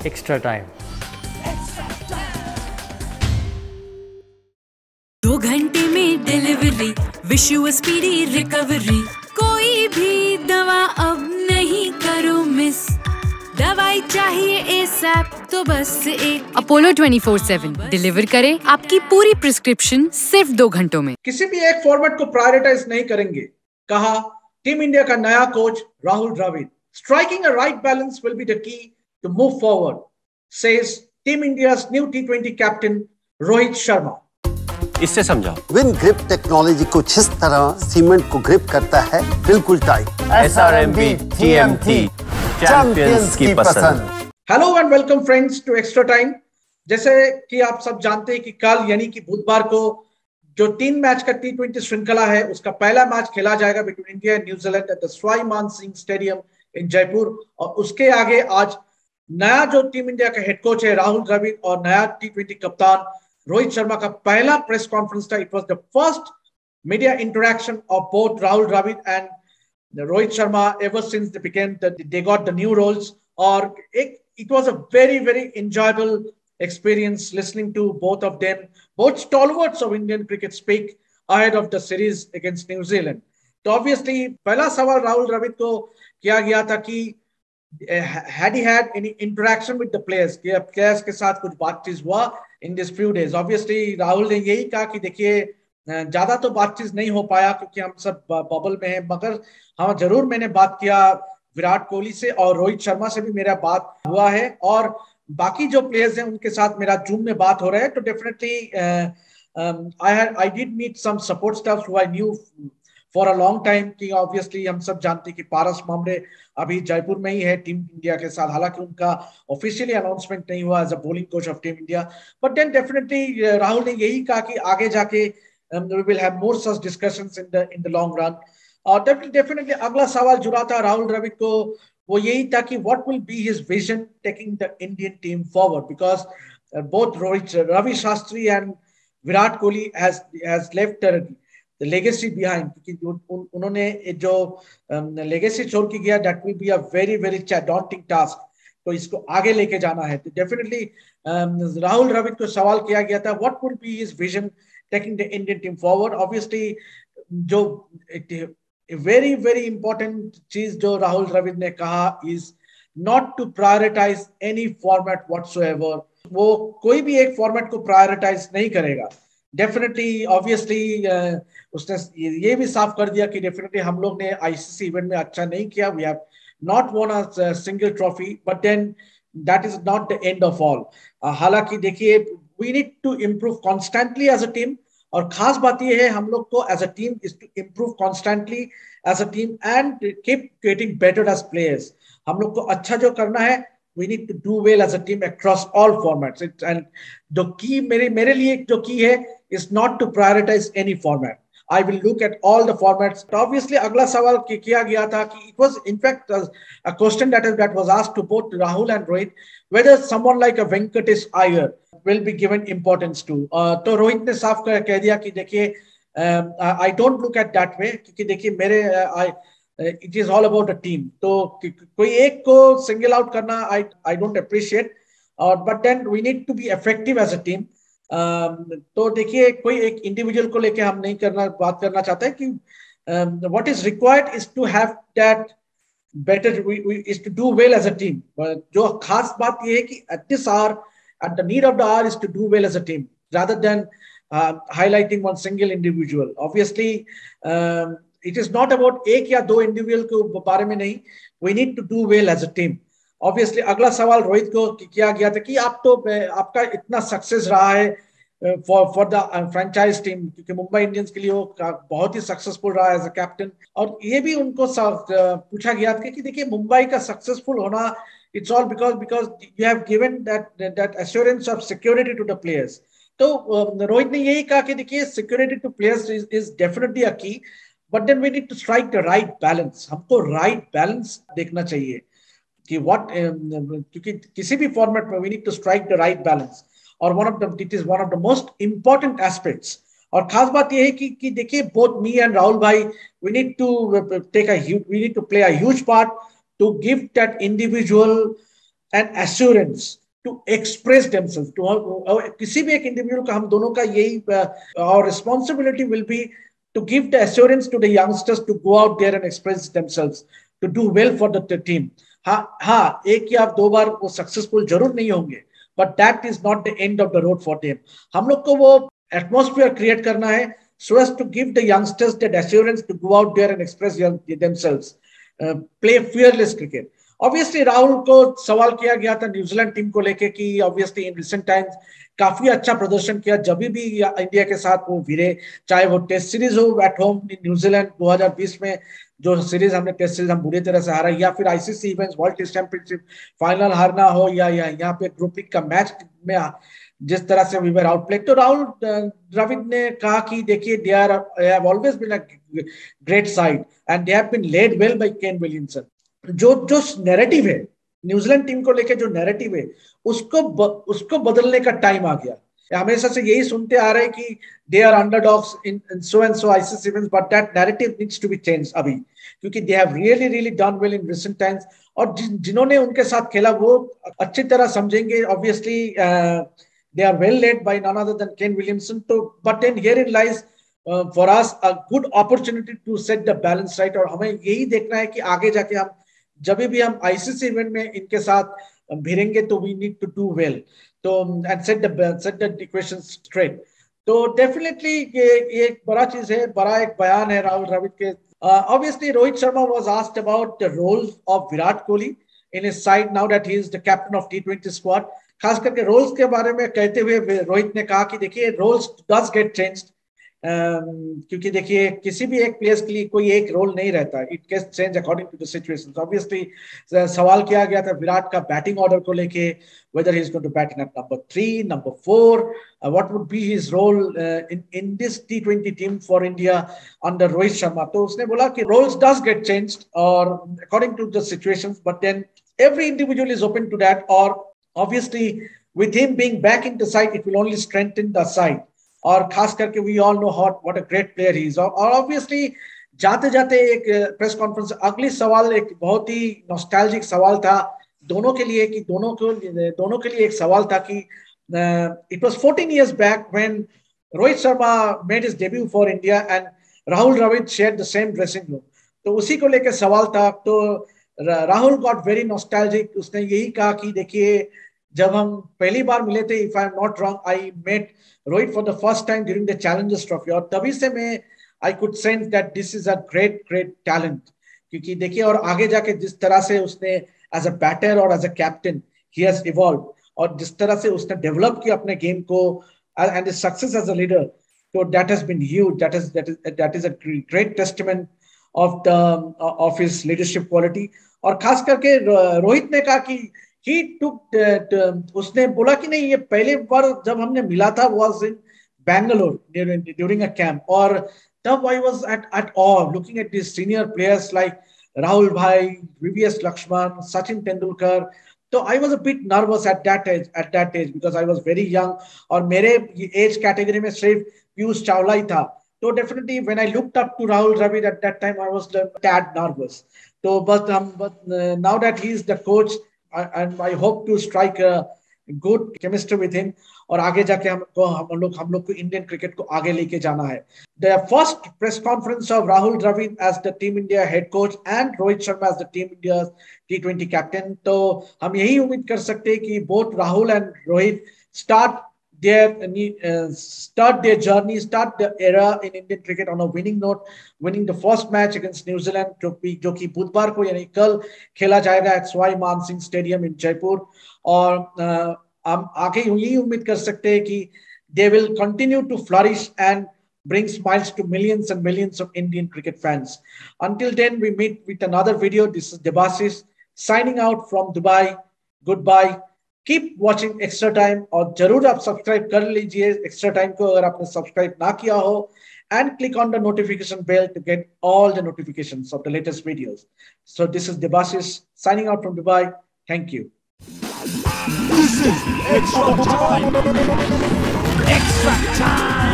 Extra time. 2 घंटे में delivery, wish you a speedy recovery. कोई भी दवा अब नहीं करो मिस, दवाई चाहिए एसएप तो बस एक अपोलो 24/7 डिलीवर करे आपकी पूरी प्रिस्क्रिप्शन सिर्फ 2 घंटों में। किसी भी एक फॉर्मेट को प्रायोरिटाइज नहीं करेंगे, कहा टीम इंडिया का नया coach Rahul Dravid. Striking a right balance will be the key to move forward, says team India's new T20 captain Rohit Sharma. इससे समझाओ। विन ग्रिप टेक्नोलॉजी कुछ इस तरह सीमेंट को ग्रिप करता है, बिल्कुल टाइट। SRMB TMT, चैंपियंस की पसंद। Hello and welcome friends to extra time. जैसे कि आप सब जानते हैं कि कल यानी कि बुधवार को जो 3 मैच का T20 श्रृंखला है, उसका पहला मैच खेला जाएगा between India and New Zealand at the Sawai मान सिंह स्टेडियम इन जयपुर। और उसके आगे आज नया जो टीम इंडिया का हेड कोच है राहुल द्रविड़ और नया T20 कप्तान रोहित शर्मा का पहला प्रेस कॉन्फ्रेंस था। It was the first media interaction of both Rahul Dravid and Rohit Sharma ever since they got the new roles. और it was a very enjoyable experience listening to both of them, both stalwarts of Indian cricket, speak ahead of the series against New Zealand. तो obviously पहला सवाल राहुल द्रविड़ को किया गया था कि had he had any interaction with the players, कि players के साथ कुछ बातचीत हुआ in these few days. Obviously Rahul ने यही कहा कि देखिए ज्यादा तो बातचीत नहीं हो पाया क्योंकि हम सब बबल में हैं, मगर हाँ जरूर मैंने बात किया विराट कोहली से और रोहित शर्मा से भी मेरा बात हुआ है, और बाकी जो प्लेयर्स हैं उनके साथ मेरा जूम में बात हो रहा है। तो definitely I did meet some support staff who I knew for a long time. कि ऑब्वियसली हम सब जानते हैं कि पारस मामरे अभी जयपुर में ही है टीम इंडिया के साथ, हालांकि उनका ऑफिशियली अनाउंसमेंट नहीं हुआ as a bowling coach of team India. But then definitely Rahul ने यही कहा कि आगे जाके we will have more such discussions in the long run. और डेफिनेटली अगला सवाल जुड़ा था राहुल द्रविड़ को, वो यही था कि what will be his vision taking the Indian team forward, because both Ravi Shastri and Virat Kohli has left the legacy behind, क्योंकि उन्होंने जो लेगेसी छोड़ के गया that will be a very daunting task. तो इसको आगे लेके जाना है। तो डेफिनेटली राहुल द्रविड़ को सवाल किया गया था what will be his vision taking the Indian team forward. Obviously जो वेरी इंपॉर्टेंट चीज जो राहुल द्रविड़ ने कहा is not to prioritise any format whatsoever. वो कोई भी एक फॉर्मेट को प्रायोरिटाइज नहीं करेगा। डेफिनेटली ऑब्वियसली उसने ये भी साफ कर दिया कि डेफिनेटली हम लोग ने आईसीसी इवेंट में अच्छा नहीं किया, we have not won a single trophy, but then that is not the end of all. हालांकि देखिए we need to improve constantly as a team, और खास बात यह है हम लोग को as a team is to improve constantly as a team and keep getting better as players. हम लोग को अच्छा जो करना है, we need to do well as a team across all formats. And जो की मेरे लिए जो की है is not to prioritise any format, I will look at all the formats. So obviously अगला सवाल किया गया था कि it was in fact a question that was asked to both Rahul and Rohit, whether someone like a Venkatesh Iyer will be given importance to. तो रोहित ने साफ कह दिया कि देखिए I don't look at that way, क्योंकि देखिए मेरे it is all about the team. तो कोई एक को single out करना I don't appreciate, but then we need to be effective as a team. तो देखिए कोई एक इंडिविजुअल को लेके हम नहीं बात करना चाहते हैं कि what is required is to have that better is to do well as a team. जो खास बात ये है कि at this hour at the need of the hour is to do well as a team rather than highlighting one single individual. Obviously it is not about एक या दो individual के बारे में नहीं, we need to do well as a team. Obviously अगला सवाल रोहित को किया गया था कि आपका इतना सक्सेस रहा है फॉर द फ्रेंचाइज टीम, क्योंकि मुंबई इंडियंस के लिए वो बहुत ही सक्सेसफुल रहा एज अ कैप्टन। और ये भी उनको पूछा गया था कि देखिए मुंबई का सक्सेसफुल होना it's all because you have given that assurance of security to the players. तो रोहित ने यही कहा कि देखिए security to players is definitely a key, but then we need to strike the right balance. हमको राइट बैलेंस देखना चाहिए कि क्योंकि किसी भी फॉर्मेट में we need to strike the right balance, और it is one of the most important aspects. और खास बात यह है कि देखिए बोथ मी एंड राहुल भाई we need to play a huge part to give that individual and assurance to express themselves. किसी भी एक इंडिविजुअल का, हम दोनों का यही our responsibility will be to give the assurance to the youngsters to go out there and express themselves, to do well for the team. हाँ, एक या दो बार वो सक्सेसफुल जरूर नहीं होंगे, but that is not the end of the road for them. हम लोग को वो एटमॉस्फेयर क्रिएट करना है so as to give the youngsters that assurance to go out there and express themselves, play fearless cricket. Obviously Rahul को सवाल किया गया था न्यूजीलैंड टीम को लेके कि obviously in recent times काफी अच्छा प्रदर्शन किया जब भी इंडिया के साथ वो भिड़े, चाहे वो टेस्ट सीरीज हो एट होम इन न्यूजीलैंड 2020 में जो सीरीज हमने टेस्ट सीरीज हम बुरी तरह से हारा, या फिर ICC events world test championship final हारना हो, या यहाँ पे ग्रुप का मैच में जिस तरह से वी वर आउटप्लेड. तो राहुल द्रविड़ ने कहा कि देखिए they have always been a great side and they have been led well by Kane Williamson. जो नैरेटिव है न्यूजीलैंड टीम को लेके, जो नैरेटिव है उसको बदलने का टाइम आ गया. हमेशा से यही सुनते आ रहे हैं कि they are underdogs in so and so ICC events, but that narrative needs to be changed अभी, क्योंकि they have really done well in recent times. और जिन्होंने उनके साथ खेला वो अच्छी तरह समझेंगे. Obviously they are well led by none other than Kane Williamson. But then herein lies for us a good opportunity to set the balance right. और हमें यही देखना है कि आगे जाके हम जब भी हम आईसीसी इवेंट में इनके साथ भिड़ेंगे तो we need to do well. तो and set the equations straight. तो definitely ये एक बड़ा चीज है, बड़ा एक बयान है राहुल द्रविड़ के. Obviously Rohit Sharma was asked about the role of Virat Kohli in his side now that he is the captain of T20 squad. खास करके रोल्स के बारे में कहते हुए रोहित ने कहा कि देखिए रोल्स डज गेट चेंज्ड, क्योंकि देखिए किसी भी एक प्लेयर के लिए कोई एक रोल नहीं रहता, it gets change according to the situations. Obviously सवाल किया गया था विराट का बैटिंग ऑर्डर को लेके, whether he is going to bat in at number 3, number 4, what would be his role in this T20 team for India under Rohit Sharma. तो उसने बोला कि roles does get changed or according to the situations, but then every individual is open to that. Or obviously with him being back in the side, it will only strengthen the side. और खास करके we all know what a great player he is. और obviously जाते जाते एक press conference, अगली सवाल एक बहुत ही नॉस्टैल्जिक सवाल था दोनों के लिए, कि दोनों के लिए एक सवाल था कि it was 14 years back when Rohit Sharma made his debut for India and Rahul Dravid shared the same dressing room. तो उसी को लेकर सवाल था. तो राहुल गॉट वेरी नॉस्टैल्जिक. उसने यही कहा कि देखिए जब हम पहली बार मिले थे, if I am not wrong, I met Rohit for the first time during the challengers trophy, और तभी से मैं I could sense that this is a great talent. क्योंकि देखिए और आगे जाके जिस तरह से उसने एज अ बैटर और एज अ कैप्टन ही हैज इवॉल्व, और जिस तरह से उसने डेवलप किया अपने गेम को and his success as a leader, तो that has been huge. That is a great testament of his leadership quality. और खास करके रोहित ने कहा कि उसने बोला कि नहीं, ये पहले बार जब हमने मिला था was in Bangalore during a camp, और तब I was at awe looking at these senior players like Rahul Bhai, VVS Lakshman, Sachin Tendulkar. So I was a bit nervous at that age because I was very young, और मेरे age category में सिर्फ पीयूष चावला ही था. So definitely when I looked up to Rahul Dravid at that time, I was a tad nervous. So but now that he is the coach, and I hope to strike a good chemistry with him, और आगे जाके हम लोग को Indian cricket को आगे लेके जाना है. The first press conference of Rahul Dravid as the Team India head coach and Rohit Sharma as the Team India's T20 captain. तो हम यही उम्मीद कर सकते हैं कि both Rahul and Rohit start their journey, start the era in Indian cricket on a winning note, winning the first match against New Zealand, जो कि बुधवार को यानी कल खेला जाएगा at Swai Man Singh Stadium in Jaipur. और हम आगे यही उम्मीद कर सकते हैं कि they will continue to flourish and bring smiles to millions and millions of Indian cricket fans. Until then, we meet with another video. This is Debashish signing out from Dubai. Goodbye. Keep watching Extra Time, और जरूर आप subscribe कर लीजिए Extra Time को अगर आपने subscribe ना किया हो, and click on the notification bell to get all the notifications of the latest videos. So this is Debashish signing out from Dubai. Thank you. This is Extra Time. Extra Time.